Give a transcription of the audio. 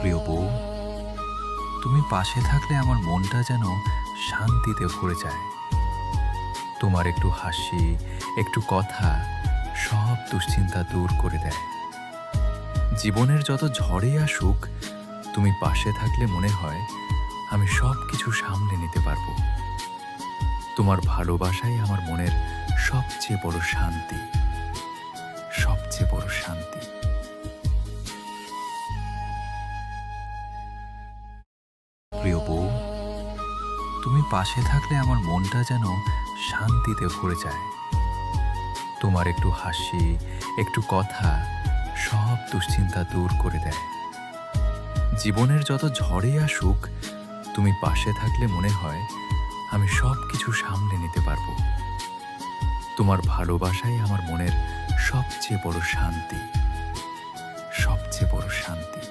প্রিয় বউ, তুমি পাশে থাকলে আমার মনটা যেন শান্তিতে ভরে যায়। তোমার একটু হাসি, একটু কথা সব দুশ্চিন্তা দূর করে দেয়। জীবনের যত ঝড়েই আসুক, তুমি পাশে থাকলে মনে হয় আমি সব কিছু সামলে নিতে পারবো। তোমার ভালোবাসাই আমার মনের সবচেয়ে বড় শান্তি, সবচেয়ে বড় শান্তি। প্রিয় বউ, তুমি পাশে থাকলে আমার মনটা যেন শান্তিতে ভরে যায়। তোমার একটু হাসি, একটু কথা সব দুশ্চিন্তা দূর করে দেয়। জীবনের যত ঝড়েই আসুক, তুমি পাশে থাকলে মনে হয় আমি সব কিছু সামলে নিতে পারবো। তোমার ভালোবাসাই আমার মনের সবচেয়ে বড় শান্তি, সবচেয়ে বড় শান্তি।